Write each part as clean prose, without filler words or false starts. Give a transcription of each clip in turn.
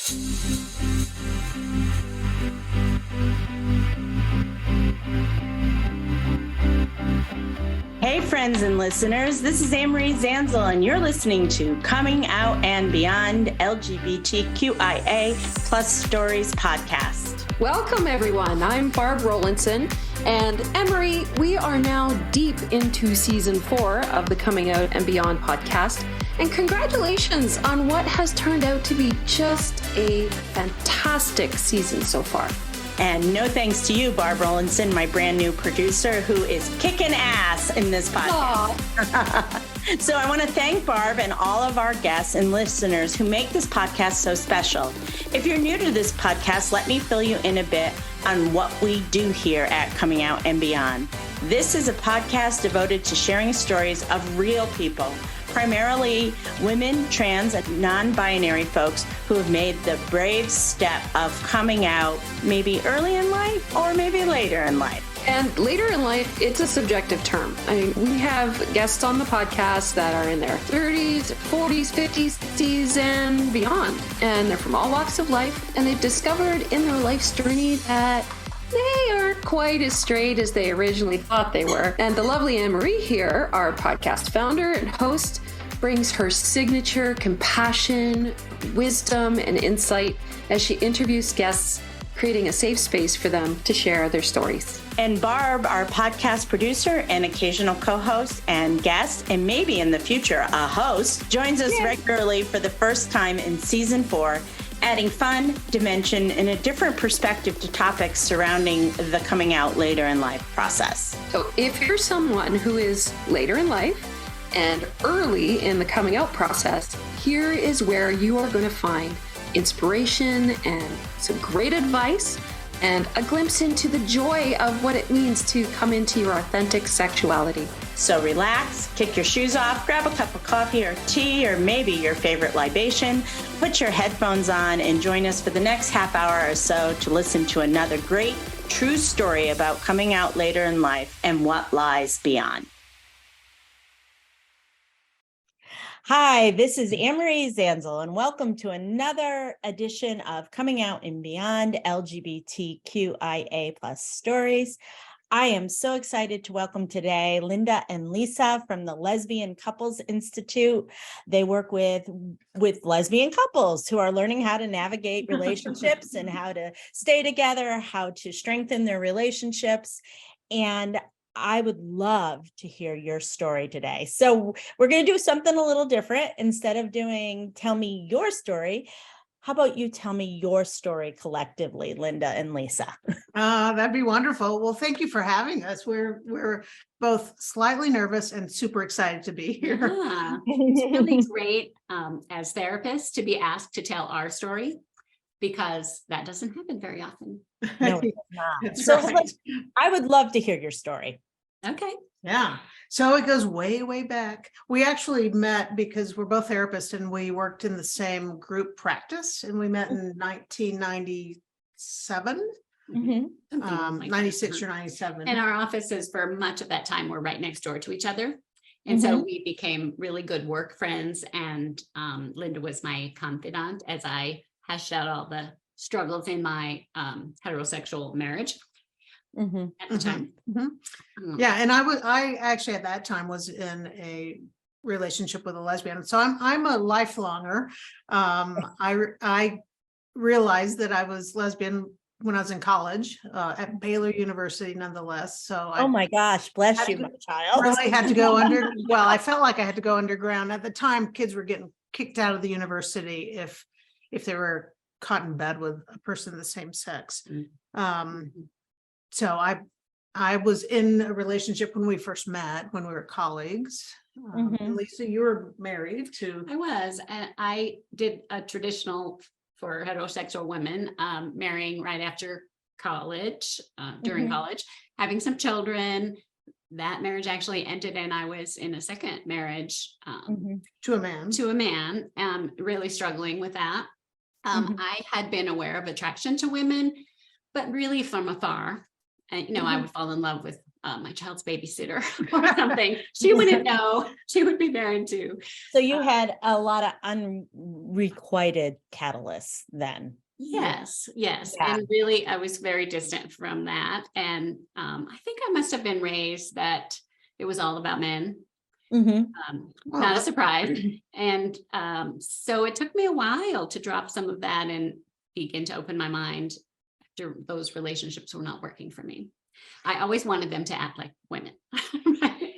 Hey, friends and listeners, this is Anne-Marie Zanzal, and you're listening to Coming Out and Beyond LGBTQIA Stories podcast. Welcome, everyone. I'm Barb Rowlandson, and Anne-Marie, we are now deep into season 4 of the Coming Out and Beyond podcast, and congratulations on what has turned out to be just a fantastic season so far. And no thanks to you, Barb Rowlandson, my brand new producer, who is kicking ass in this podcast. So I want to thank Barb and all of our guests and listeners who make this podcast so special. If you're new to this podcast, let me fill you in a bit on what we do here at Coming Out and Beyond. This is a podcast devoted to sharing stories of real people, primarily women, trans, and non-binary folks who have made the brave step of coming out maybe early in life or maybe later in life. And later in life, it's a subjective term. I mean, we have guests on the podcast that are in their 30s, 40s, 50s, 60s, and beyond. And they're from all walks of life, and they've discovered in their life's journey that they aren't quite as straight as they originally thought they were. And the lovely Anne-Marie here, our podcast founder and host, brings her signature compassion, wisdom, and insight as she interviews guests, creating a safe space for them to share their stories. And Barb, our podcast producer and occasional co-host and guest, and maybe in the future a host, joins us regularly for the first time in season 4, adding fun, dimension, and a different perspective to topics surrounding the coming out later in life process. So if you're someone who is later in life and early in the coming out process, here is where you are going to find inspiration and some great advice and a glimpse into the joy of what it means to come into your authentic sexuality. So relax, kick your shoes off, grab a cup of coffee or tea, or maybe your favorite libation, put your headphones on, and join us for the next half hour or so to listen to another great, true story about coming out later in life and what lies beyond. Hi, this is Anne-Marie Zanzal, and welcome to another edition of Coming Out and Beyond LGBTQIA Stories. I am so excited to welcome today Lynda and Lisa from the Lesbian Couples Institute. They work with lesbian couples who are learning how to navigate relationships and how to stay together, how to strengthen their relationships. And I would love to hear your story today. So we're going to do something a little different. Instead of doing tell me your story, how about you tell me your story collectively, Lynda and Lisa? That'd be wonderful. Well, thank you for having us. We're both slightly nervous and super excited to be here. Yeah. It's really great as therapists to be asked to tell our story, because that doesn't happen very often. No, it's not. That's So right. I would love to hear your story. Okay. Yeah. So it goes way, way back. We actually met because we're both therapists and we worked in the same group practice, and we met in 1997, Mm-hmm. 96 or 97. And our offices for much of that time were right next door to each other. And so we became really good work friends. And Lynda was my confidant as I hashed out all the struggles in my heterosexual marriage. At the time. Yeah, and I actually at that time was in a relationship with a lesbian, so I'm a lifelonger. I realized that I was lesbian when I was in college at Baylor University, nonetheless. So Oh my gosh, bless you, my child. really had to go well, I felt like I had to go underground. At the time, kids were getting kicked out of the university if they were caught in bed with a person of the same sex. So I was in a relationship when we first met, when we were colleagues. Lisa, you were married to. I was, and I did a traditional for heterosexual women, marrying right after college, during college, having some children. That marriage actually ended, and I was in a second marriage To a man. Really struggling with that. I had been aware of attraction to women, but really from afar. And, I would fall in love with my child's babysitter or something. She wouldn't know. She would be there too. So you had a lot of unrequited catalysts then. Yes. Yeah. And really, I was very distant from that. And I think I must have been raised that it was all about men. Not a surprise. And so it took me a while to drop some of that and begin to open my mind after those relationships were not working for me. I always wanted them to act like women,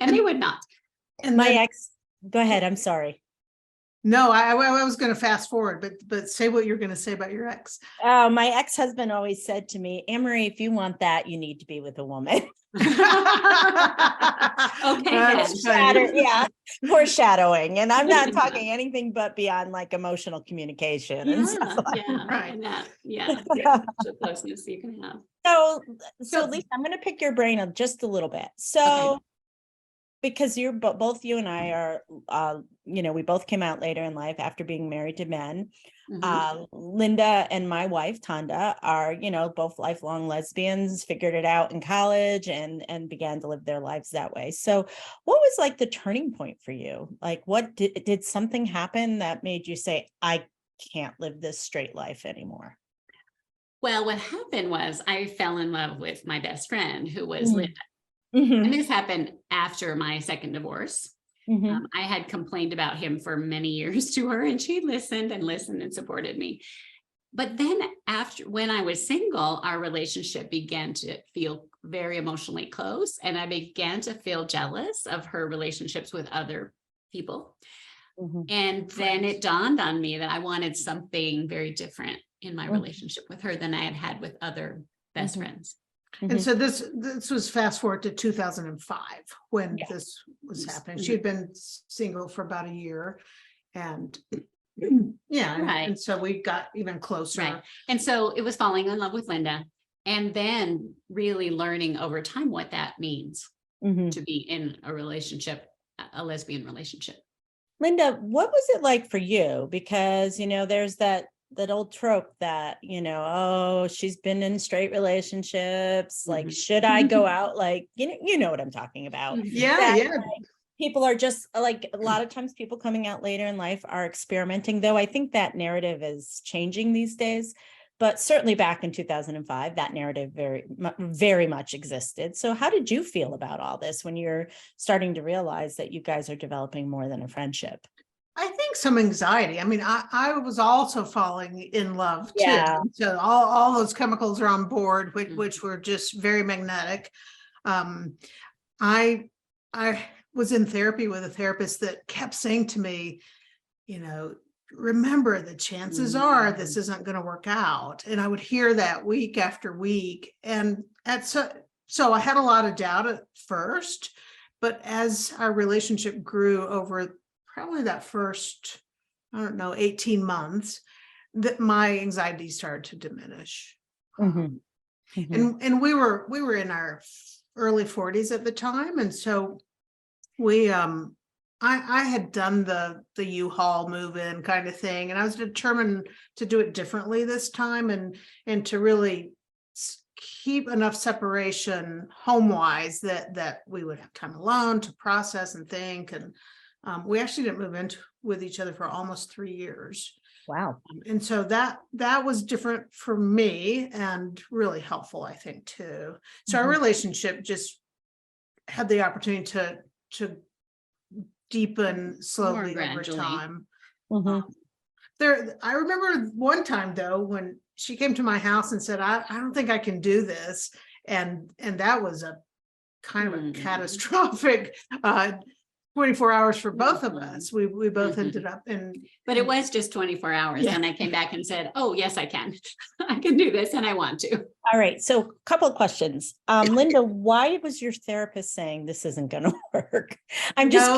and they would not. And My then, ex, go ahead, I'm sorry. no, I was going to fast forward, but say what you're going to say about your ex. My ex-husband always said to me, Anne-Marie, if you want that, you need to be with a woman. Okay, That's Yeah, foreshadowing. And I'm not talking anything but beyond like emotional communication and stuff like Right. And that, the closeness you can have. So Lisa, I'm going to pick your brain up just a little bit. So, because you're both you and I are, we both came out later in life after being married to men. Lynda and my wife, Tanda, are, both lifelong lesbians, figured it out in college and began to live their lives that way. So what was like the turning point for you? Like, what did something happen that made you say, I can't live this straight life anymore? Well, what happened was I fell in love with my best friend, who was Lynda. Mm-hmm. And this happened after my second divorce. Mm-hmm. I had complained about him for many years to her, and she listened and supported me. But then when I was single, our relationship began to feel very emotionally close, and I began to feel jealous of her relationships with other people. Mm-hmm. And then it dawned on me that I wanted something very different in my relationship with her than I had had with other best friends. And so this was fast forward to 2005 when this was happening. She had been single for about a year, and and so we got even closer. Right. And so it was falling in love with Lynda, and then really learning over time what that means to be in a relationship, a lesbian relationship. Lynda, what was it like for you? Because, there's that old trope that, she's been in straight relationships. Like, should I go out? Like, you know what I'm talking about. Like, people are just like, a lot of times people coming out later in life are experimenting, though I think that narrative is changing these days. But certainly back in 2005, that narrative very much existed. So how did you feel about all this when you're starting to realize that you guys are developing more than a friendship? I think some anxiety. I mean, I was also falling in love too. Yeah. So all those chemicals are on board, which were just very magnetic. I was in therapy with a therapist that kept saying to me, remember, the chances are this isn't going to work out. And I would hear that week after week. And so I had a lot of doubt at first, but as our relationship grew over probably that first, 18 months, that my anxiety started to diminish. And we were in our early 40s at the time. And so we, I had done the U-Haul move-in kind of thing, and I was determined to do it differently this time and to really keep enough separation home-wise that we would have time alone to process and think. And we actually didn't move in with each other for almost 3 years. Wow. And so that was different for me and really helpful, I think, too. So our relationship just had the opportunity to deepen slowly over time. I remember one time though, when she came to my house and said, I don't think I can do this. And that was a kind of a catastrophic 24 hours for both of us. We both ended up in. But it was just 24 hours. And I came back and said, oh, yes, I can. I can do this and I want to. All right. So a couple of questions. Lynda, why was your therapist saying this isn't going to work? I'm just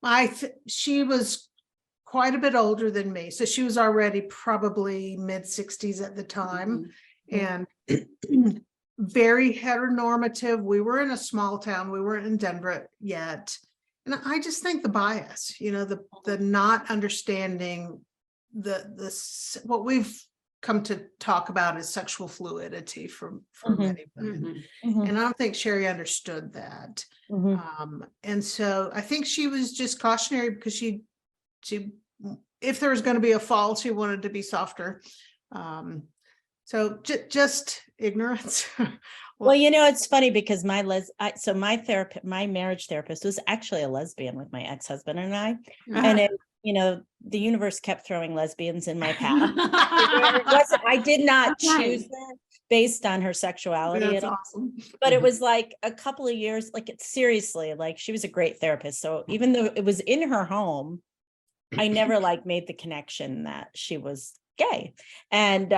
curious. She was quite a bit older than me. So she was already probably mid-60s at the time. And very heteronormative. We were in a small town. We weren't in Denver yet. And I just think the bias, the not understanding what we've come to talk about is sexual fluidity for many women. Mhm. And I don't think Sherry understood that. Mhm. And so I think she was just cautionary because she, if there was going to be a fall, she wanted to be softer. So just ignorance. Well, it's funny because my marriage therapist was actually a lesbian with my ex-husband and I, and it, the universe kept throwing lesbians in my path. I did not choose her based on her sexuality. That's awesome. But it was like a couple of years, like it's seriously, like she was a great therapist. So even though it was in her home, I never made the connection that she was gay. And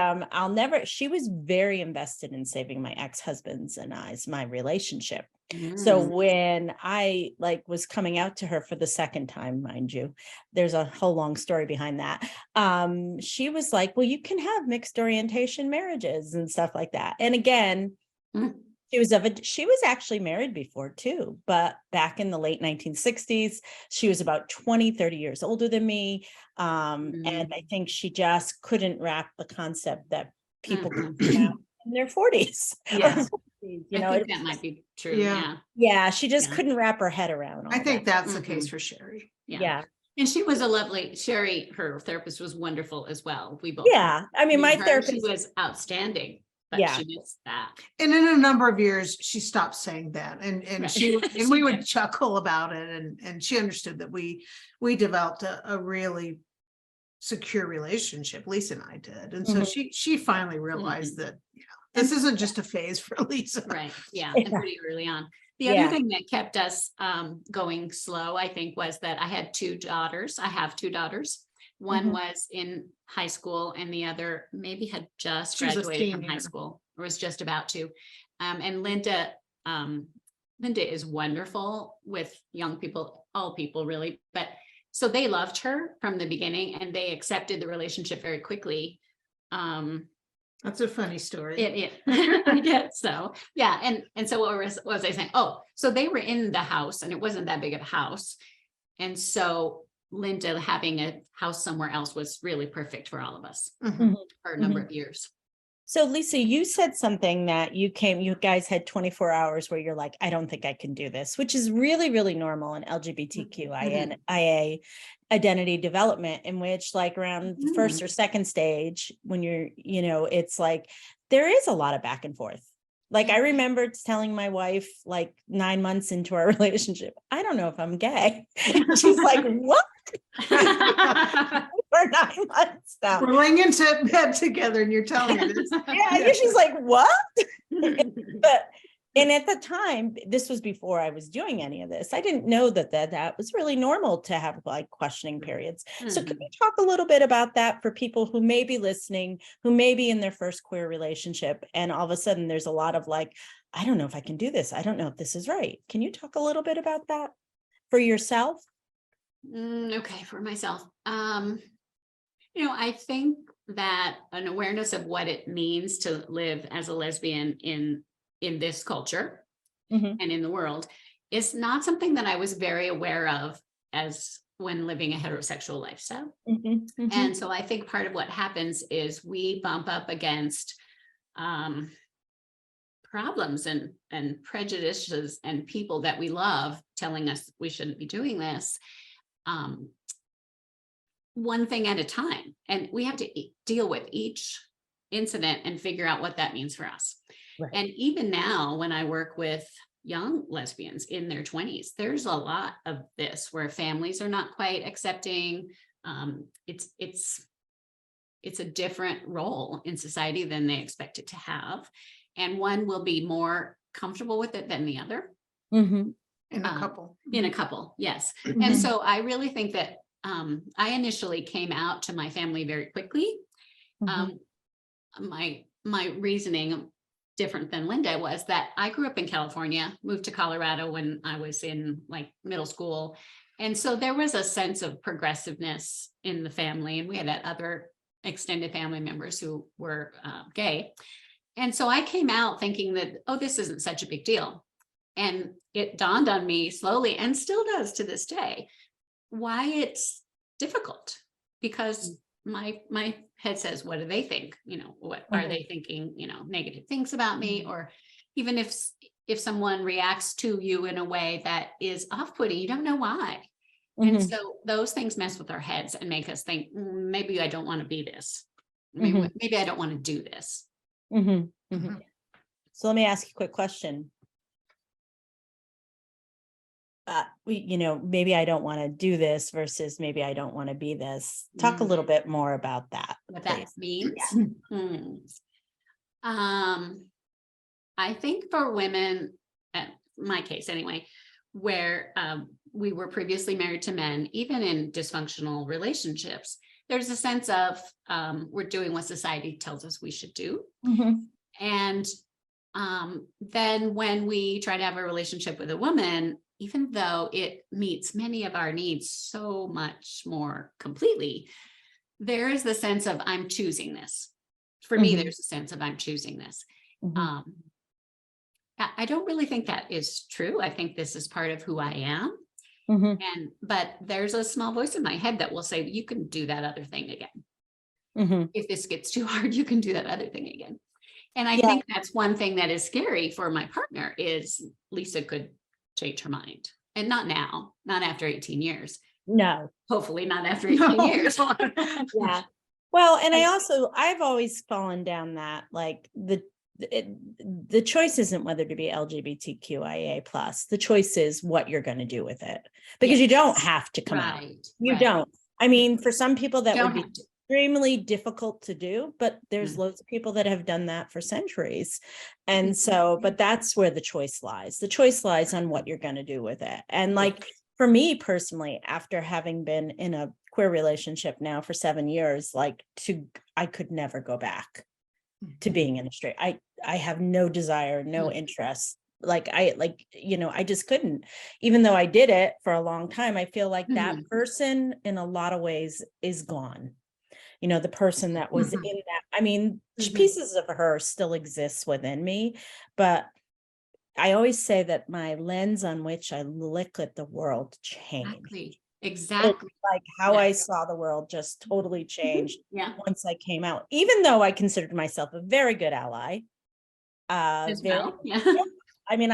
she was very invested in saving my ex-husband's and my relationship. So when I was coming out to her for the second time, mind you, there's a whole long story behind that. She was like, well, you can have mixed orientation marriages and stuff like that. And again, she was actually married before too, but back in the late 1960s, she was about 20-30 years older than me. And I think she just couldn't wrap the concept that people could be out in their 40s. Yeah. 40s, I think that might be true. Yeah. Yeah, she just couldn't wrap her head around all I think that. that's the case for Sherry. Yeah. And she was Sherry, her therapist, was wonderful as well. We both. Yeah. I mean, my therapist she was outstanding, but she missed that. And in a number of years, she stopped saying that. And we would chuckle about it. And she understood that we developed a really secure relationship. Lisa and I did. And so she finally realized that, this isn't just a phase for Lisa. Right. Yeah. And pretty early on. The other thing that kept us going slow, I think, was that I had two daughters. I have two daughters. One was in high school and the other maybe had just graduated from high school or was just about to. And Lynda is wonderful with young people, all people really. But so they loved her from the beginning and they accepted the relationship very quickly. That's a funny story. I guess so. Yeah. And so what was I saying? Oh, so they were in the house and it wasn't that big of a house. And so Lynda having a house somewhere else was really perfect for all of us for a number of years. So Lisa, you said something that you guys had 24 hours where you're like, I don't think I can do this, which is really, really normal in LGBTQIA identity development, in which around the first or second stage, when you're, it's there is a lot of back and forth. I remember telling my wife 9 months into our relationship, I don't know if I'm gay. She's like, what? For 9 months now. We're laying into bed together and you're telling me this. Yeah, she's like, what? And at the time, this was before I was doing any of this. I didn't know that was really normal to have questioning periods. So could we talk a little bit about that for people who may be listening, who may be in their first queer relationship, and all of a sudden there's a lot of I don't know if I can do this. I don't know if this is right. Can you talk a little bit about that for yourself? Okay, for myself. I think that an awareness of what it means to live as a lesbian in this culture and in the world is not something that I was very aware of as when living a heterosexual lifestyle. And so I think part of what happens is we bump up against problems and prejudices and people that we love telling us we shouldn't be doing this. One thing at a time. And we have to deal with each incident and figure out what that means for us. Right. And even now, when I work with young lesbians in their 20s, there's a lot of this where families are not quite accepting. It's a different role in society than they expect it to have. And one will be more comfortable with it than the other. In a couple. In a couple, yes. And so I really think that I initially came out to my family very quickly. My reasoning, different than Lynda, was that I grew up in California, moved to Colorado when I was in middle school. And so there was a sense of progressiveness in the family. And we had other extended family members who were gay. And so I came out thinking that, this isn't such a big deal. And it dawned on me slowly, and still does to this day, why it's difficult. Because my head says, what do they think? What are they thinking, negative things about me? Or even if someone reacts to you in a way that is off-putting, you don't know why. And so those things mess with our heads and make us think, maybe I don't want to be this. Maybe I don't want to do this. So let me ask you a quick question. Maybe I don't want to do this versus maybe I don't want to be this. Talk a little bit more about that. What that means. I think for women, my case anyway, where we were previously married to men, even in dysfunctional relationships, there's a sense of we're doing what society tells us we should do. And then when we try to have a relationship with a woman, even though it meets many of our needs so much more completely, there is the sense of I'm choosing this. For me, there's a sense of I'm choosing this. I don't really think that is true. I think this is part of who I am. But there's a small voice in my head that will say, you can do that other thing again. If this gets too hard, you can do that other thing again. And I think that's one thing that is scary for my partner is Lisa could change her mind. And not now, not after 18 years. No. Hopefully not after 18 years. Yeah. Well, and I've always fallen down that, like the choice isn't whether to be LGBTQIA plus. The choice is what you're going to do with it, because you don't have to come out. You don't. I mean, for some people that would be extremely difficult to do, but there's loads of people that have done that for centuries. And so, but that's where the choice lies. The choice lies on what you're going to do with it. And like, for me personally, after having been in a queer relationship now for 7 years, I could never go back to being in a straight. I have no desire, no interest. I just couldn't, even though I did it for a long time. I feel like that person in a lot of ways is gone. The person that was in that, I mean, pieces of her still exists within me, but I always say that my lens on which I look at the world changed. Exactly. Like how I saw the world just totally changed once I came out, even though I considered myself a very good ally. I mean,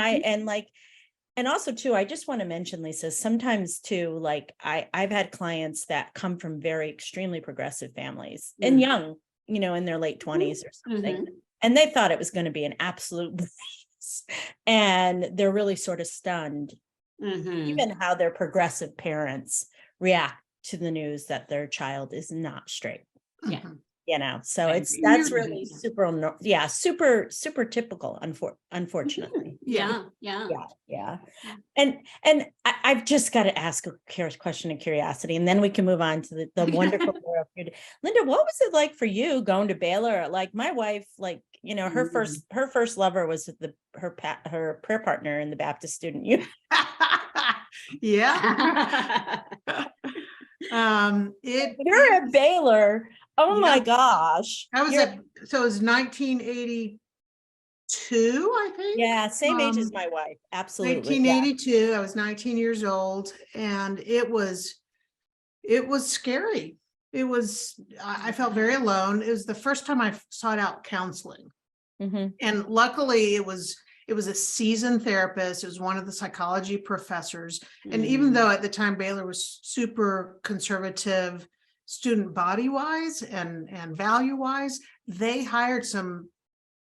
and also too, I just want to mention, Lisa, sometimes too, like I've had clients that come from very extremely progressive families and young, in their late 20s or something. And they thought it was going to be an absolute breeze. And they're really sort of stunned, even how their progressive parents react to the news that their child is not straight. So that's really super typical, unfortunately. And I've just got to ask a question of curiosity, and then we can move on to the wonderful world. Lynda, what was it like for you going to Baylor? Like my wife, her first lover was her prayer partner in the Baptist Student Union. You're at Baylor. Oh my gosh. So it was 1982, I think. Yeah, same age as my wife. Absolutely. 1982. I was 19 years old, and it was scary. I felt very alone. It was the first time I sought out counseling. And luckily it was a seasoned therapist. It was one of the psychology professors. And even though at the time Baylor was super conservative, student body wise and value wise, they hired some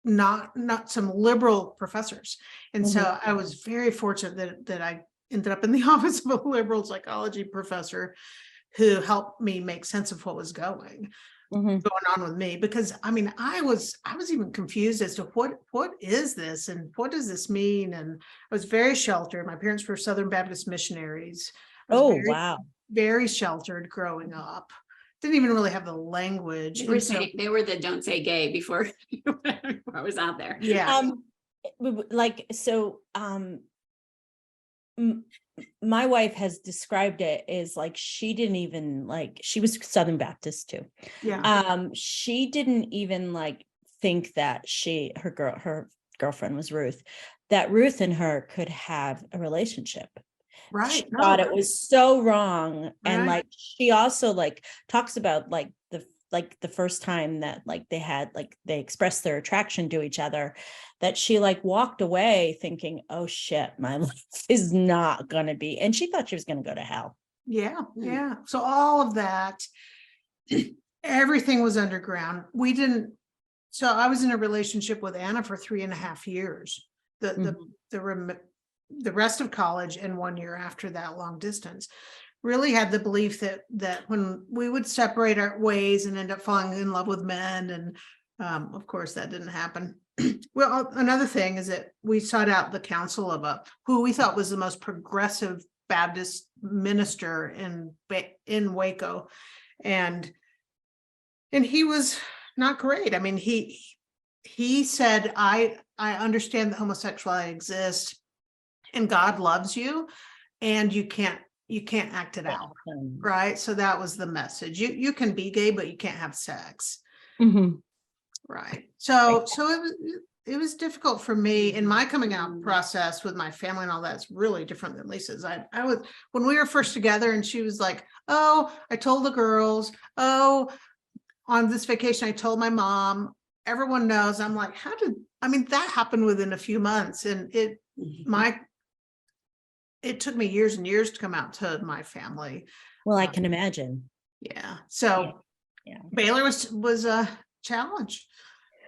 not some liberal professors. And so I was very fortunate that I ended up in the office of a liberal psychology professor who helped me make sense of what was going on with me. Because I mean, I was even confused as to what is this and what does this mean? And I was very sheltered. My parents were Southern Baptist missionaries. Wow. Very sheltered growing up. Didn't even really have the language. They were the don't say gay before I was out there. My wife has described it as like she didn't even she was Southern Baptist too. She didn't even think that her girlfriend was Ruth, that Ruth and her could have a relationship. Right. She thought it was so wrong. And she also talks about the like the first time that like they expressed their attraction to each other, that she like walked away thinking, oh shit, my life is not going to be, and she thought she was going to go to hell. Yeah. Yeah. So all of that, everything was underground. So I was in a relationship with Anna for 3.5 years. The rest of college and 1 year after that, long distance, really had the belief that when we would separate our ways and end up falling in love with men, and of course that didn't happen. Well, another thing is that we sought out the counsel of who we thought was the most progressive Baptist minister in Waco, and he was not great. I mean, he said, I understand that homosexuality exists and God loves you, and you can't act it out, right? So that was the message. You can be gay, but you can't have sex. Right. So it was difficult for me in my coming out process with my family and all that. It's really different than Lisa's. I was, when we were first together and she was like, oh, I told the girls, oh, on this vacation, I told my mom, everyone knows. I'm like, that happened within a few months, and it took me years and years to come out to my family. Well, I can imagine. Yeah. So yeah. Baylor was a challenge.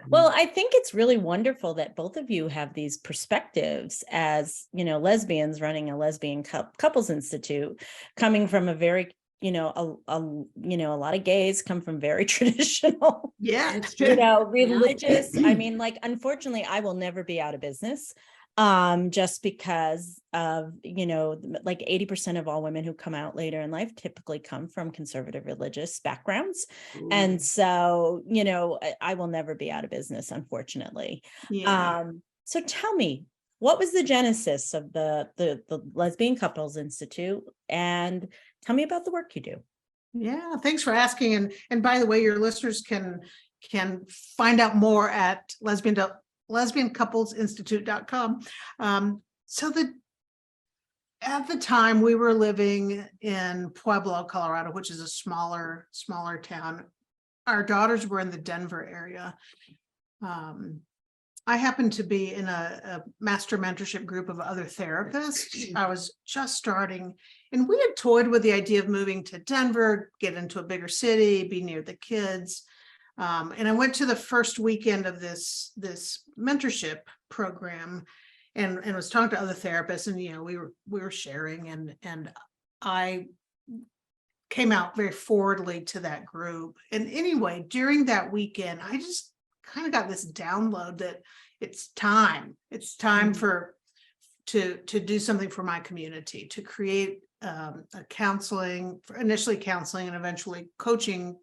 Well, I think it's really wonderful that both of you have these perspectives as, lesbians running a Lesbian Couples Institute, coming from a very, a lot of gays come from very traditional, religious. I mean, like, unfortunately, I will never be out of business. Just because of, like 80% of all women who come out later in life typically come from conservative religious backgrounds. Ooh. And so, I will never be out of business, unfortunately. Yeah. So tell me, what was the genesis of the Lesbian Couples Institute, and tell me about the work you do. Yeah, thanks for asking. And by the way, your listeners can find out more at lesbian-couples-institute.com. At the time we were living in Pueblo, Colorado, which is a smaller town. Our daughters were in the Denver area. I happened to be in a master mentorship group of other therapists. I was just starting, and we had toyed with the idea of moving to Denver, get into a bigger city, be near the kids. And I went to the first weekend of this mentorship program, and was talking to other therapists, and we were sharing, and I came out very forwardly to that group. And anyway, during that weekend, I just kind of got this download that it's time to do something for my community, to create initially counseling and eventually coaching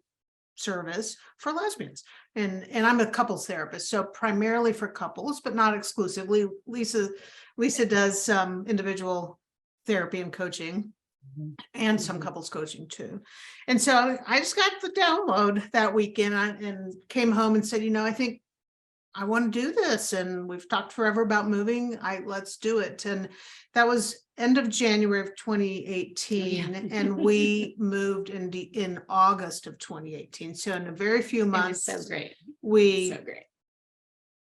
service for lesbians. And I'm a couples therapist, so primarily for couples, but not exclusively. Lisa does some individual therapy and coaching, and some couples coaching too. And so I just got the download that weekend and came home and said, I think I want to do this, and we've talked forever about moving. Let's do it. And that was end of January of 2018, and we moved in August of 2018. So in a very few months, so great. We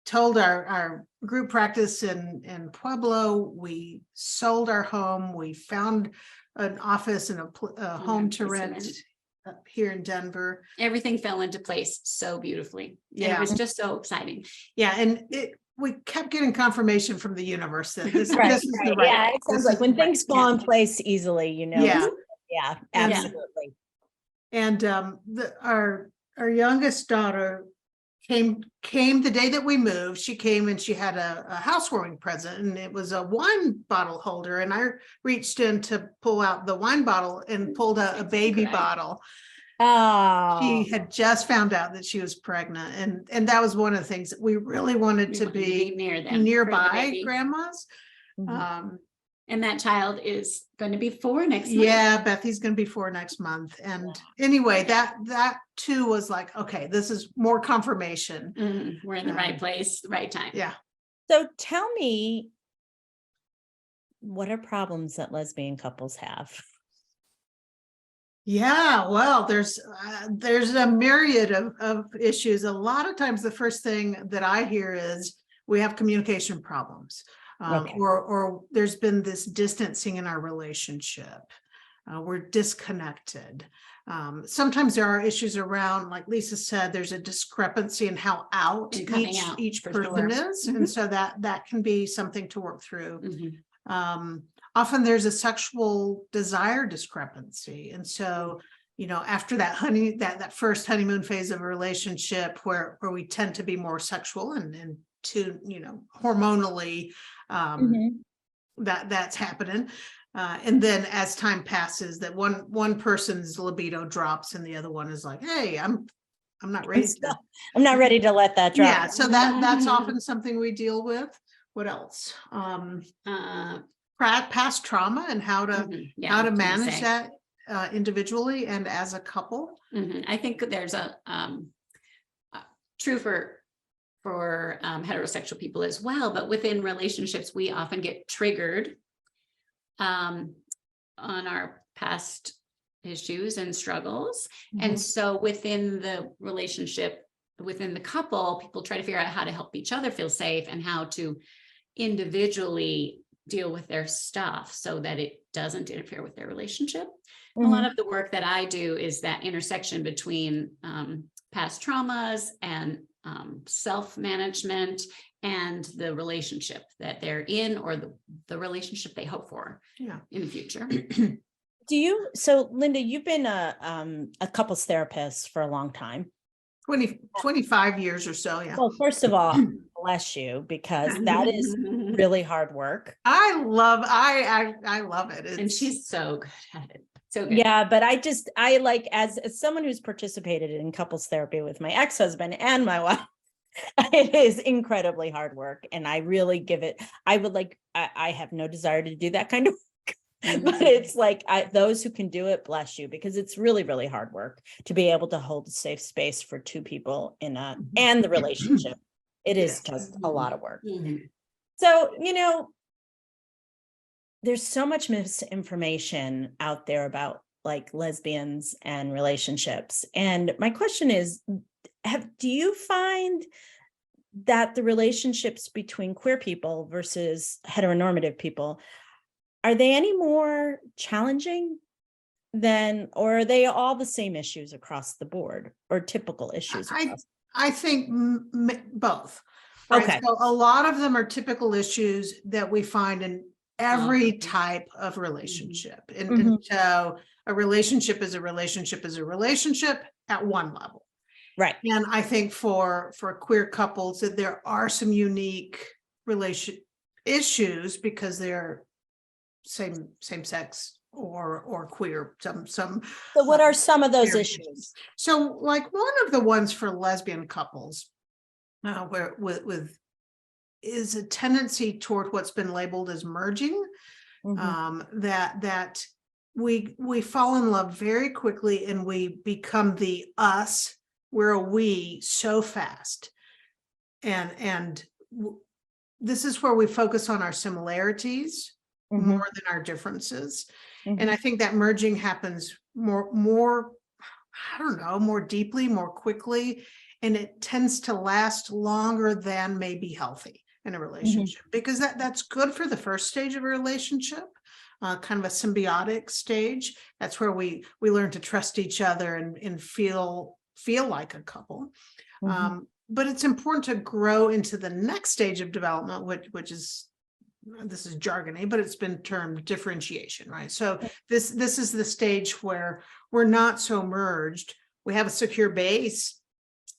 told our group practice in Pueblo. We sold our home. We found an office and a home to rent here in Denver. Everything fell into place so beautifully. Yeah. And it was just so exciting. Yeah. And we kept getting confirmation from the universe that this is the right. Yeah, it sounds like when things fall in place easily, Yeah, absolutely. And our youngest daughter came the day that we moved. She came and she had a housewarming present, and it was a wine bottle holder. And I reached in to pull out the wine bottle and pulled out a baby bottle. Oh, she had just found out that she was pregnant, and that was one of the things that we really wanted to be near them, nearby grandmas. Mm-hmm. And that child is going to be 4 next month. Yeah, Bethy's going to be 4 next month. And anyway, that too was like, okay, this is more confirmation. Mm-hmm. We're in the right place, right time. Yeah. So tell me, what are problems that lesbian couples have? Yeah, well, there's a myriad of issues. A lot of times the first thing that I hear is we have communication problems. Okay. Or there's been this distancing in our relationship. We're disconnected. Sometimes there are issues around, like Lisa said, there's a discrepancy in how out In coming out, each for person sure. is. And so that can be something to work through. Mhm. Often there's a sexual desire discrepancy. And so, after that first honeymoon phase of a relationship where we tend to be more sexual and to, hormonally, that's happening. And then as time passes, that one person's libido drops and the other one is like, hey, I'm not ready to. I'm not ready to let that drop. Yeah, so that's often something we deal with. What else? Past trauma and how to Yeah, how I to was gonna manage say. that individually and as a couple. I think there's a true for heterosexual people as well, but within relationships, we often get triggered on our past issues and struggles. And so within the relationship, within the couple, people try to figure out how to help each other feel safe and how to individually deal with their stuff so that it doesn't interfere with their relationship. A lot of the work that I do is that intersection between past traumas and self-management and the relationship that they're in, or the relationship they hope for in the future. So Lynda, you've been a couples therapist for a long time. 25 years or so. Yeah. Well, first of all, bless you, because that is really hard work. I love it. And she's so good at it. So good. Yeah, but I like, as someone who's participated in couples therapy with my ex-husband and my wife, it is incredibly hard work. And I really give it, I have no desire to do that kind of work, but it's like, those who can do it, bless you, because it's really, really hard work to be able to hold a safe space for two people and the relationship. It is just a lot of work. So, there's so much misinformation out there about like lesbians and relationships. And my question is, do you find that the relationships between queer people versus heteronormative people, are they any more challenging or are they all the same issues across the board, or typical issues? I think both. Right? Okay. So a lot of them are typical issues that we find in every type of relationship. And so a relationship is a relationship at one level. Right. And I think for queer couples that there are some unique issues because they're same sex or queer. So what are some of those issues? So like one of the ones for lesbian couples where with is a tendency toward what's been labeled as merging, that we fall in love very quickly and we become the us, we're a we so fast. And this is where we focus on our similarities more than our differences. And I think that merging happens more, I don't know, more deeply, more quickly, and it tends to last longer than may be healthy in a relationship, because that's good for the first stage of a relationship, kind of a symbiotic stage. That's where we learn to trust each other and feel like a couple. But it's important to grow into the next stage of development, which is, this is jargony, but it's been termed differentiation, right? So this is the stage where we're not so merged. We have a secure base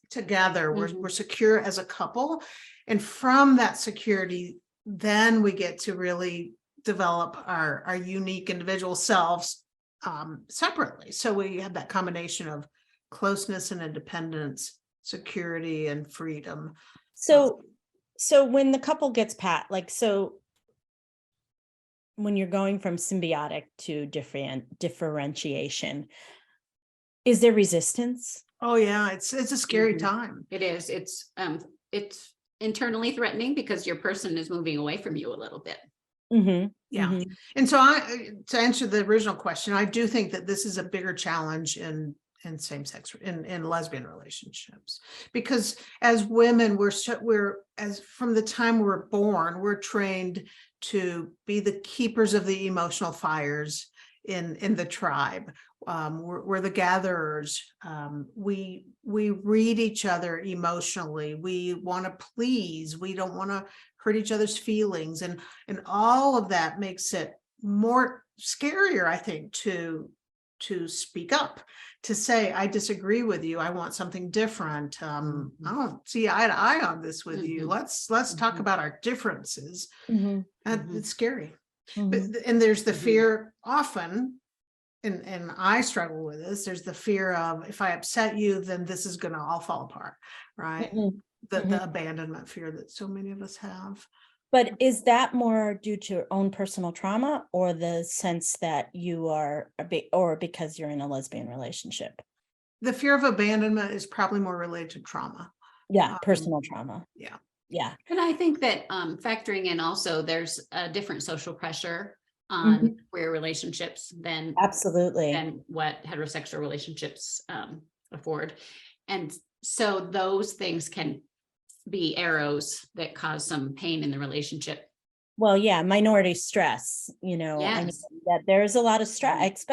together. We're secure as a couple. And from that security, then we get to really develop our unique individual selves separately. So we have that combination of closeness and independence, security and freedom. So when the couple gets when you're going from symbiotic to differentiation, is there resistance? Oh yeah, it's a scary time. It is. It's internally threatening because your person is moving away from you a little bit. Mhm, Yeah. mhm. And so to answer the original question, I do think that this is a bigger challenge in same-sex, in lesbian relationships, because as women, we're as from the time we're born, we're trained to be the keepers of the emotional fires in the tribe. We're the gatherers. We read each other emotionally. We want to please. We don't want to hurt each other's feelings, and all of that makes it more scarier, I think, to speak up, to say, I disagree with you. I want something different. I don't see eye to eye on this with you. Let's talk about our differences. And it's scary. But, and there's the fear often, and I struggle with this. There's the fear of, if I upset you, then this is going to all fall apart, right? The abandonment fear that so many of us have. But is that more due to your own personal trauma, or the sense that you are or because you're in a lesbian relationship? The fear of abandonment is probably more related to trauma. Yeah, personal trauma. Yeah. Yeah. And I think that factoring in also, there's a different social pressure on queer relationships than what heterosexual relationships afford. And so those things can be arrows that cause some pain in the relationship. Well, yeah, minority stress, you know, I mean, that there's a lot of stress,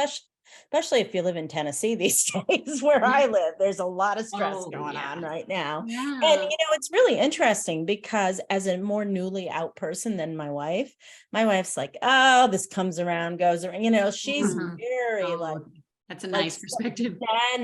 especially if you live in Tennessee these days, where I live, there's a lot of stress going on right now. And, you know, it's really interesting because as a more newly out person than my wife's like, oh, this comes around, goes around, you know, she's very like, that's a nice perspective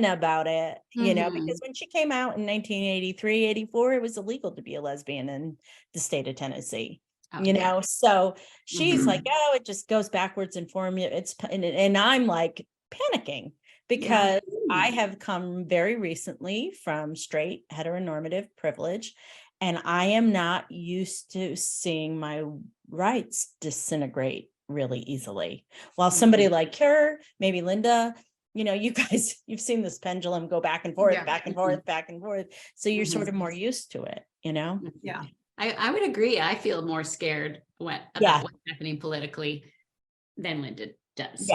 about it, you know, because when she came out in 1983, 84, it was illegal to be a lesbian in the state of Tennessee. You know, so she's like, oh, it just goes backwards in form. And I'm like panicking because I have come very recently from straight heteronormative privilege, and I am not used to seeing my rights disintegrate really easily. While somebody like her, maybe Lynda, you know, you guys, you've seen this pendulum go back and forth, back and forth, back and forth. So you're sort of more used to it, you know? Yeah. I would agree. I feel more scared about what's happening politically than Lynda does.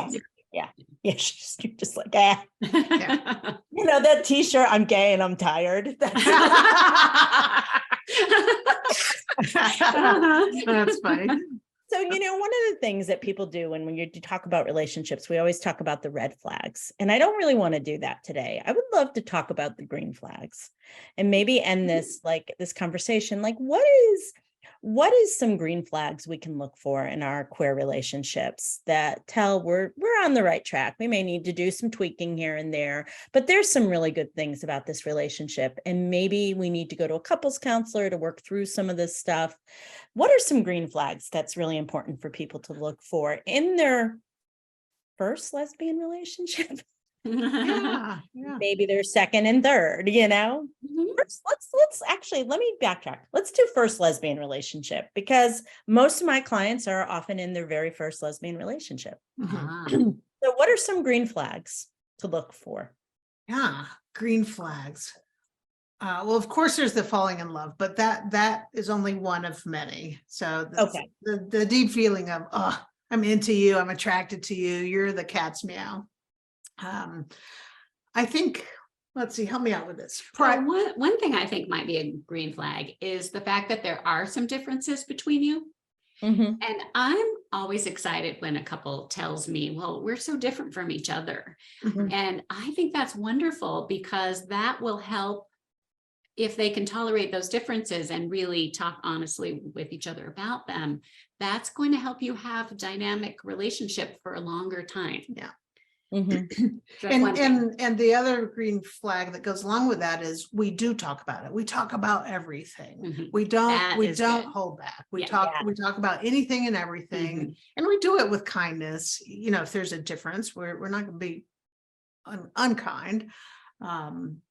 Yeah. She's just like, you know, that t-shirt, I'm gay and I'm tired. That's funny. So, you know, one of the things that people do when you talk about relationships, we always talk about the red flags. And I don't really want to do that today. I would love to talk about the green flags and maybe end this conversation. Like, what is some green flags we can look for in our queer relationships that tell we're on the right track? We may need to do some tweaking here and there, but there's some really good things about this relationship. And maybe we need to go to a couples counselor to work through some of this stuff. What are some green flags that's really important for people to look for in their first lesbian relationship? Maybe their second and third, you know. First, let's actually, let me backtrack. Let's do first lesbian relationship, because most of my clients are often in their very first lesbian relationship. So what are some green flags to look for? Green flags. Well, of course, there's the falling in love, but that is only one of many. So the deep feeling of, oh, I'm into you, I'm attracted to you, you're the cat's meow. I think, let's see, help me out with this. One thing I think might be a green flag is the fact that there are some differences between you. And I'm always excited when a couple tells me, well, we're so different from each other. And I think that's wonderful, because that will help if they can tolerate those differences and really talk honestly with each other about them. That's going to help you have a dynamic relationship for a longer time. So and the other green flag that goes along with that is we do talk about it. We talk about everything. We don't hold back. We talk about anything and everything, and we do it with kindness. You know, if there's a difference, we're not going to be unkind.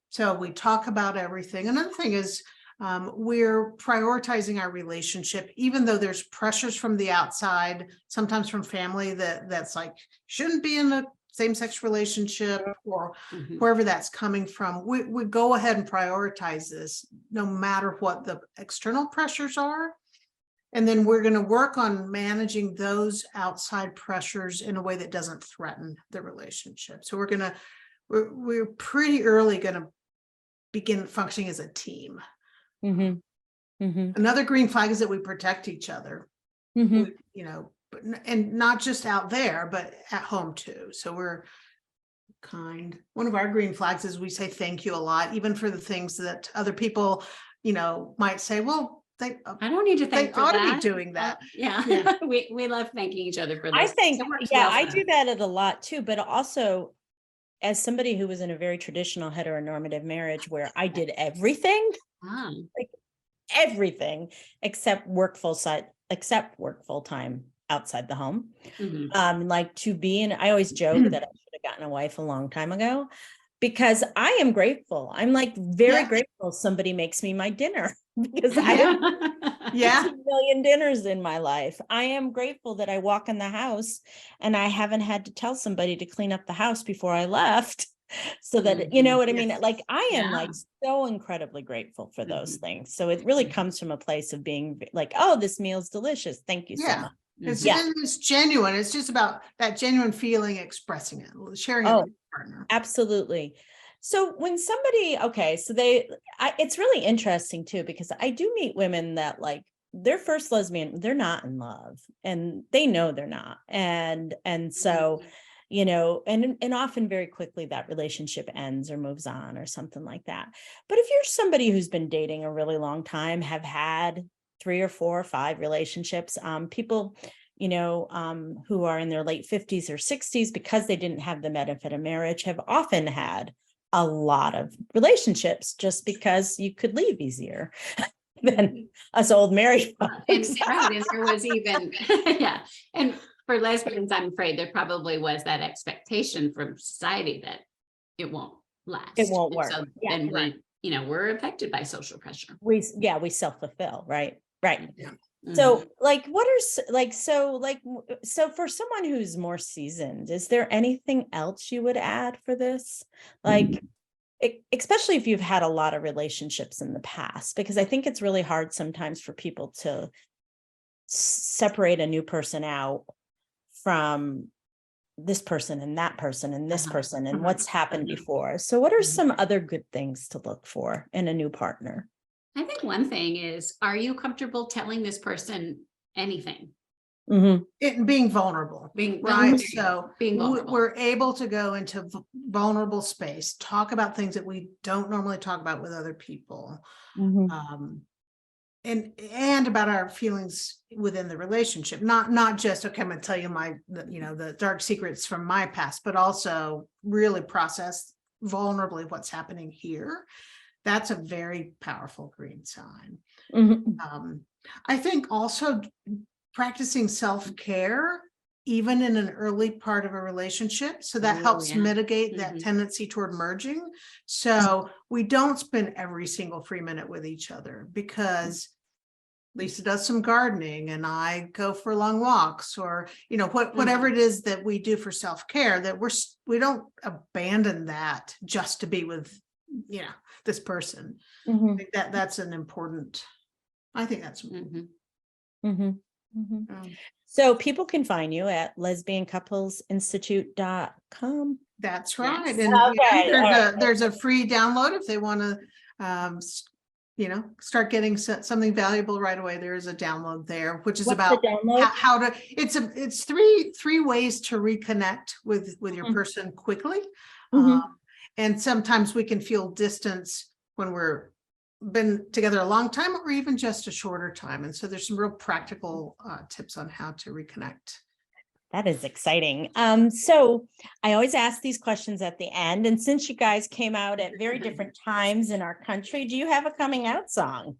So we talk about everything. Another thing is we're prioritizing our relationship, even though there's pressures from the outside, sometimes from family that's like, shouldn't be in a same-sex relationship, or wherever that's coming from. We go ahead and prioritize this no matter what the external pressures are. And then we're going to work on managing those outside pressures in a way that doesn't threaten the relationship. So we're pretty early going to begin functioning as a team. Another green flag is that we protect each other, you know, and not just out there, but at home too. So we're kind. One of our green flags is we say thank you a lot, even for the things that other people, you know, might say, well, I don't need to thank they ought to be doing that. Yeah. we love thanking each other for this. I think, It works yeah, well I for do us. that a lot too, but also as somebody who was in a very traditional heteronormative marriage where I did everything, Ah, everything except work full time outside the home. Like to be in, I always joke that I should have gotten a wife a long time ago because I am grateful. I'm like very grateful somebody makes me my dinner because I have 2 million dinners in my life. I am grateful that I walk in the house and I haven't had to tell somebody to clean up the house before I left. So that, you know what I mean? Like I am like so incredibly grateful for those things. So it really comes from a place of being like, oh, this meal's delicious. Thank you so much. It's genuine. It's just about that genuine feeling, expressing it, sharing it with your partner. Absolutely. So when somebody, so it's really interesting too, because I do meet women that like their first lesbian, they're not in love and they know they're not. And so, you know, and often very quickly that relationship ends or moves on or something like that. But if you're somebody who's been dating a really long time, have had 3 or 4 or 5 relationships, people, you know, who are in their late 50s or 60s, because they didn't have the benefit of marriage, have often had a lot of relationships just because you could leave easier than us old married folks. And there was even, and for lesbians, I'm afraid there probably was that expectation from society that it won't last. It won't work. So then we're affected by social pressure. We self-fulfill, right? Yeah. So like, so for someone who's more seasoned, is there anything else you would add for this? Like, especially if you've had a lot of relationships in the past, because I think it's really hard sometimes for people to separate a new person out from this person and that person and this person and what's happened before. So what are some other good things to look for in a new partner? I think one thing is, are you comfortable telling this person anything? It being vulnerable, right? So being vulnerable. We're able to go into vulnerable space, talk about things that we don't normally talk about with other people, and about our feelings within the relationship. Not just, okay, I'm going to tell you the dark secrets from my past, but also really process vulnerably what's happening here. That's a very powerful green sign. I think also practicing self-care, even in an early part of a relationship. So that helps mitigate that tendency toward merging. So we don't spend every single free minute with each other, because Lisa does some gardening and I go for long walks, or, you know, whatever it is that we do for self-care, that we don't abandon that just to be with, this person. I think that's an important, I think that's important. So people can find you at lesbiancouple.com. That's right. Yes. And there's a free download if they want to, start getting something valuable right away. There is a download there, which is about how to. It's three ways to reconnect with your person quickly. And sometimes we can feel distance when we're been together a long time, or even just a shorter time. And so there's some real practical tips on how to reconnect. That is exciting. So I always ask these questions at the end. And since you guys came out at very different times in our country, do you have a coming out song?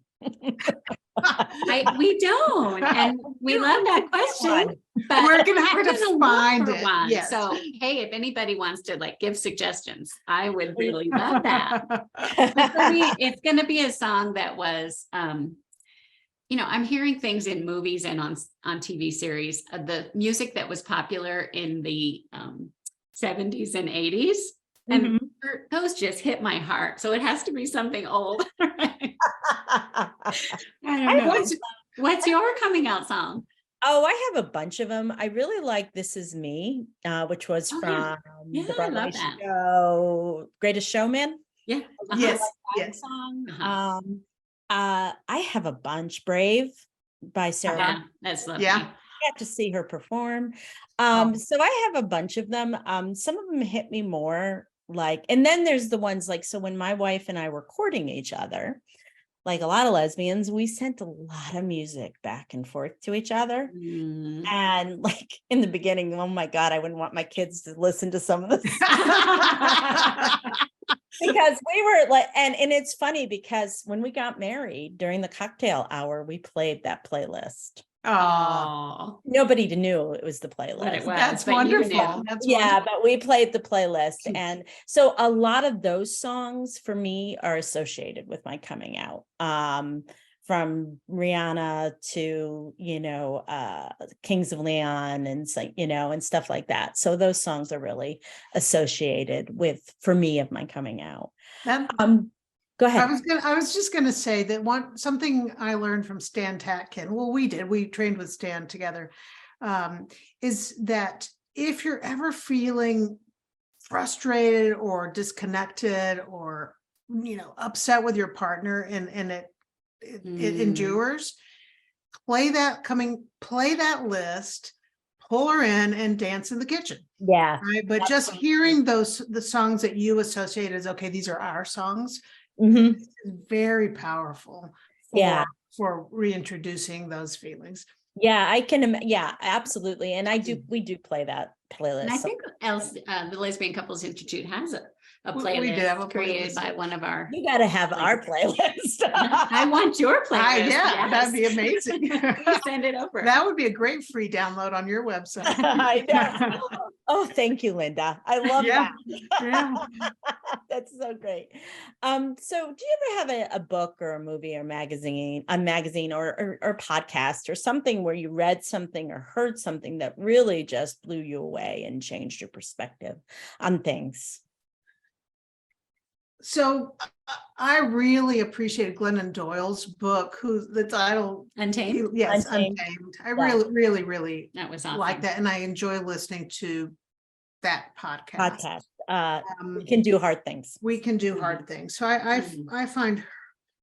We don't, and we love that question. But we're gonna have to find it. One. Yes. So hey, if anybody wants to give suggestions, I would really love that. It's gonna be a song that was I'm hearing things in movies and on TV series, the music that was popular in the 70s and 80s. And those just hit my heart. So it has to be something old. I don't know. What's your coming out song? Oh, I have a bunch of them. I really like This Is Me, which was Oh, from yeah. the I Broadway love that. show Greatest Showman. Yeah. I Yes, like that yes. song. Uh-huh. I have a bunch. Brave by Sarah. Yeah, that's lovely. Yeah. I got to see her perform. Oh. So I have a bunch of them. Some of them hit me more like, and then there's the ones like, so when my wife and I were courting each other, like a lot of lesbians, we sent a lot of music back and forth to each other. Mm. And like in the beginning, oh my God, I wouldn't want my kids to listen to some of this. Because we were like, and it's funny because when we got married during the cocktail hour, we played that playlist. Oh, Nobody knew it was the playlist. But it was. that's but you wonderful. knew. That's Yeah, wonderful. but we played the playlist. And so a lot of those songs for me are associated with my coming out. From Rihanna to, Kings of Leon and and stuff like that. So those songs are really associated with, for me, of my coming out. That, Go ahead. I was just gonna say that something I learned from Stan Tatkin. Well, we trained with Stan together. Is that if you're ever feeling frustrated or disconnected or upset with your partner and it endures, play that list, pull her in and dance in the kitchen. Yeah. Right. But just hearing the songs that you associate as, okay, these are our songs, Mm-hmm. is very powerful for reintroducing those feelings. Yeah, I can. Yeah, absolutely. And we do play that playlist. And I think the Lesbian Couples Institute has a playlist We do have a created playlist. by one of our. You got to have our playlist. I want your playlist. Yeah, that'd be amazing. Please send it over. That would be a great free download on your website. I know. Oh, thank you, Lynda. I love Yeah. that. Yeah. That's so great. So do you ever have a book or a movie or magazine or podcast or something where you read something or heard something that really just blew you away and changed your perspective on things? So I really appreciated Glennon Doyle's book, the title, Untamed. yes, Untamed. Untamed. I Yeah. really That was awesome. like that, and I enjoy listening to that podcast. We can do hard things. We can do hard things. So I Mhm. find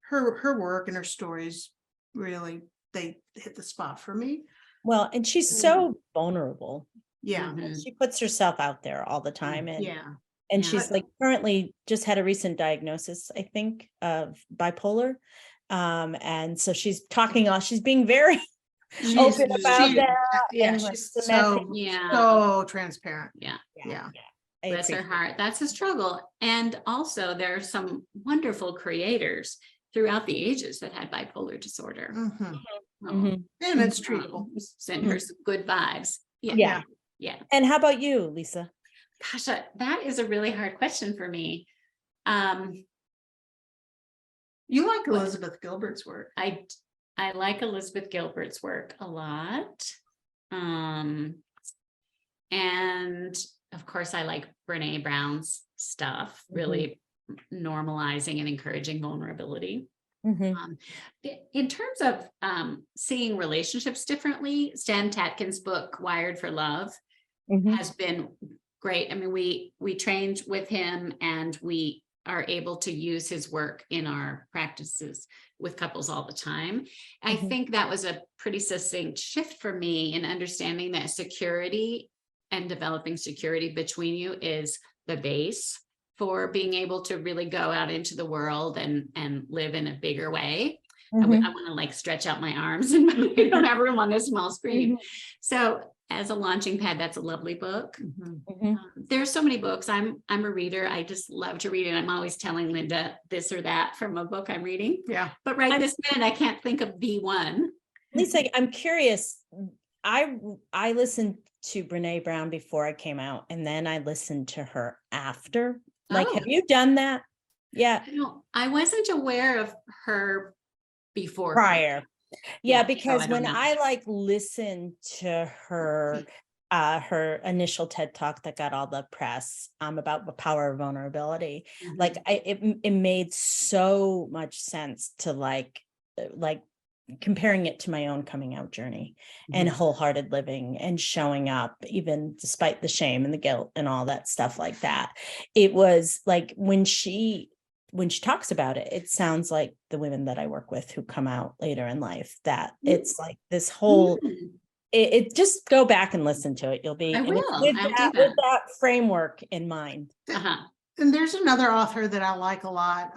her work and her stories really, they hit the spot for me. Well, and she's so vulnerable. Yeah, Mhm. She puts herself out there all the time. And yeah. And Yeah. she's like currently just had a recent diagnosis, I think, of bipolar. And so she's being very open about that. Yeah, and she's the so Yeah. so transparent. Yeah. Yeah. I Bless her appreciate heart. That's a struggle. And also there are some wonderful creators throughout the ages that had bipolar disorder. Mhm. Oh, Mhm. And it's treatable. Send her some good vibes. Yeah. Yeah. And how about you, Lisa? Gosh, that is a really hard question for me. You like Elizabeth Gilbert's work. I like Elizabeth Gilbert's work a lot. And of course I like Brene Brown's stuff, really normalizing and encouraging vulnerability. Mhm. In terms of seeing relationships differently, Stan Tatkin's book, Wired for Love, Mhm. has been great. I mean, we trained with him and we are able to use his work in our practices with couples all the time. I Mhm. think that was a pretty succinct shift for me in understanding that security and developing security between you is the base for being able to really go out into the world and live in a bigger way. I Mhm. want to like stretch out my arms and I don't have room on this small screen. So as a launching pad, that's a lovely book. Mhm. There's so many books. I'm a reader. I just love to read it. I'm always telling Lynda this or that from a book I'm reading. Yeah. But right this minute, I can't think of the one. Lisa, I'm curious. I listened to Brene Brown before I came out, and then I listened to her after. Like, Oh. have you done that? Yeah. I wasn't aware of her before. Prior. Yeah, Yeah, so because I don't when know. I listened to her initial TED talk that got all the press about the power of vulnerability, Mhm. it made so much sense to like comparing it to my own coming out journey and wholehearted living and showing up, even despite the shame and the guilt and all that stuff like that. It was like when she talks about it, it sounds like the women that I work with who come out later in life, that it's like this whole, it just go back and listen to it. You'll be I and will. with I'll do that, that. with that framework in mind. And there's another author that I like a lot,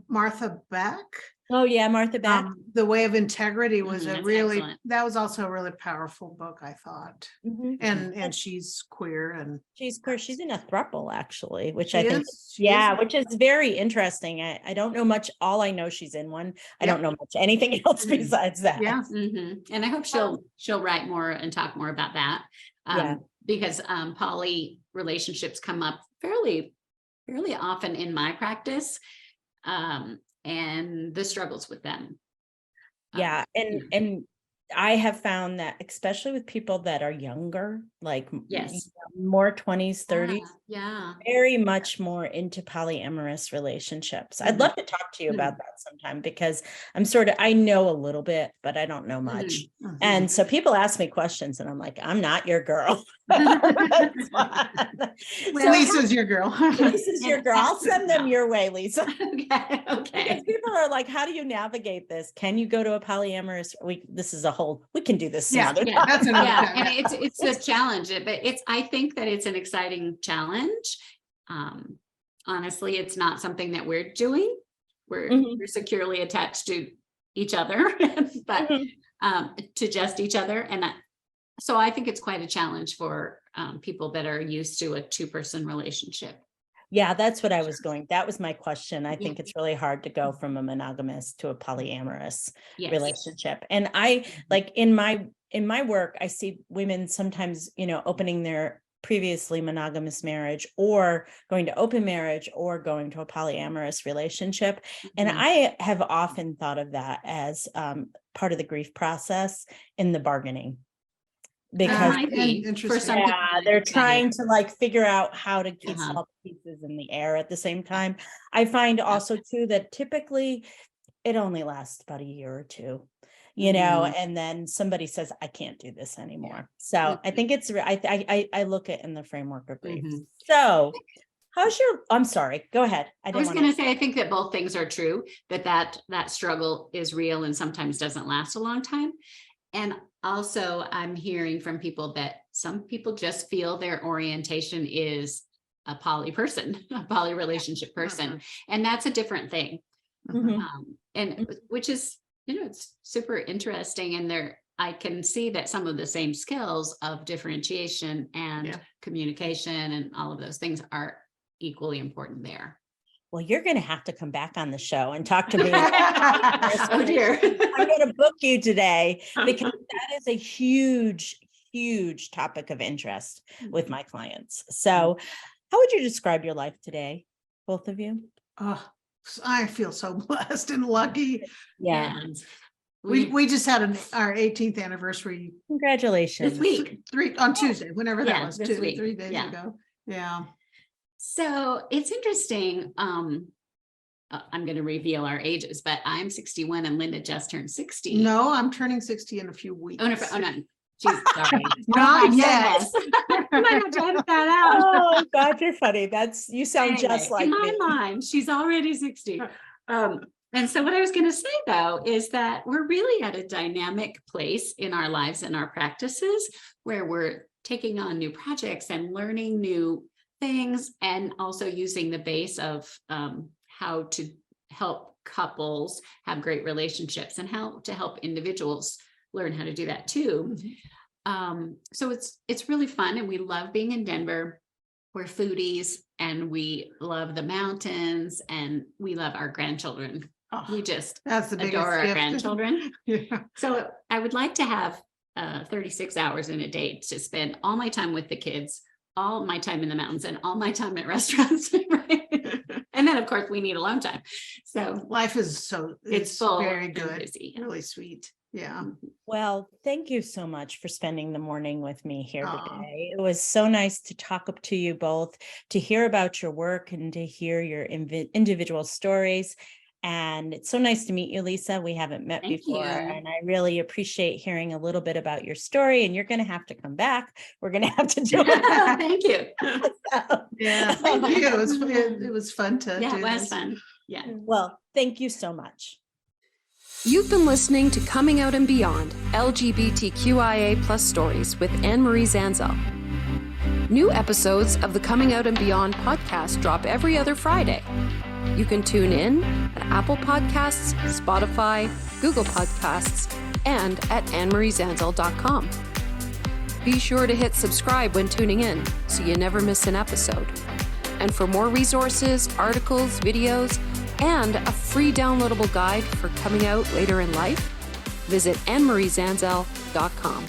Martha Beck. Oh yeah, Martha Beck. The Way of Integrity was That's excellent. that was also a really powerful book, I thought. Mhm. And she's queer and She's queer. She's in a throuple, actually, which she I think, is- she is- which is very interesting. I don't know much. All I know, she's in one. I Yep. don't know much anything else Mhm. besides that. Yeah. And I hope she'll write more and talk more about that. Yeah. Because poly relationships come up fairly often in my practice, and the struggles with them. Yeah, and I have found that, especially with people that are younger, like Yes. more 20s, 30s, Yeah. very much more into polyamorous relationships. I'd love to talk to you about that sometime, because I know a little bit, but I don't know much. And so people ask me questions and I'm like, I'm not your girl. That's fine. So Lisa's your girl. Lisa's your girl. I'll send them your way, Lisa. Okay. Because people are like, how do you navigate this? Can you go to a polyamorous? This is a whole, we can do this some other time. That's another Yeah, time. and it's a challenge, but I think that it's an exciting challenge. Honestly, it's not something that we're doing. We're securely attached to each other, but to just each other. And so I think it's quite a challenge for people that are used to a two-person relationship. Yeah, that's what I was going. That was my question. I think it's really hard to go from a monogamous to a polyamorous relationship. And I like in my work, I see women sometimes, opening their previously monogamous marriage or going to open marriage or going to a polyamorous relationship. And I have often thought of that as part of the grief process in the bargaining. Because for some people, they're trying to like figure out how to keep all the pieces in the air at the same time. I find also too that typically it only lasts about a year or two, and then somebody says, I can't do this anymore. So I think it's, I look at in the framework of grief. So I'm sorry, go ahead. I was going to say, I think that both things are true, that struggle is real and sometimes doesn't last a long time. And also I'm hearing from people that some people just feel their orientation is a poly person, a poly relationship person. And that's a different thing. And which is, it's super interesting. And I can see that some of the same skills of differentiation and communication and all of those things are equally important there. Well, you're going to have to come back on the show and talk to me. Oh dear. I'm going to book you today because that is a huge, huge topic of interest with my clients. So how would you describe your life today, both of you? Oh, I feel so blessed and lucky. Yeah. And we just had our 18th anniversary. Congratulations. This week. On Tuesday, whenever that was, this week. 3 days ago. Yeah. So it's interesting. I'm going to reveal our ages, but I'm 61 and Lynda just turned 60. No, I'm turning 60 in a few weeks. Oh, no. She's sorry. Not yet. I might have to edit that out. Oh, God, you're funny. You sound just like in me. my mind, she's already 60. And so what I was going to say, though, is that we're really at a dynamic place in our lives and our practices where we're taking on new projects and learning new things, and also using the base of how to help couples have great relationships and how to help individuals learn how to do that too. So it's really fun, and we love being in Denver. We're foodies and we love the mountains and we love our grandchildren. We just That's the biggest adore our gift. grandchildren. Yeah. So I would like to have 36 hours in a day to spend all my time with the kids, all my time in the mountains, and all my time at restaurants. Right? And then of course we need alone time. So Life is it's full very and good. busy. Really sweet. Yeah. Well, thank you so much for spending the morning with me here today. It was so nice to talk up to you both, to hear about your work and to hear your individual stories. And it's so nice to meet you, Lisa. We haven't met Thank before, you. and I really appreciate hearing a little bit about your story. And you're going to have to come back. We're going to have to do it. Thank you. Yeah, thank you. It was fun to Yeah, do it was this. fun. Yeah. Well, thank you so much. You've been listening to Coming Out and Beyond, LGBTQIA+ stories with Anne-Marie Zanzal. New episodes of the Coming Out and Beyond podcast drop every other Friday. You can tune in at Apple Podcasts, Spotify, Google Podcasts, and at annemariezanzal.com. Be sure to hit subscribe when tuning in so you never miss an episode. And for more resources, articles, videos, and a free downloadable guide for coming out later in life, visit annemariezanzal.com.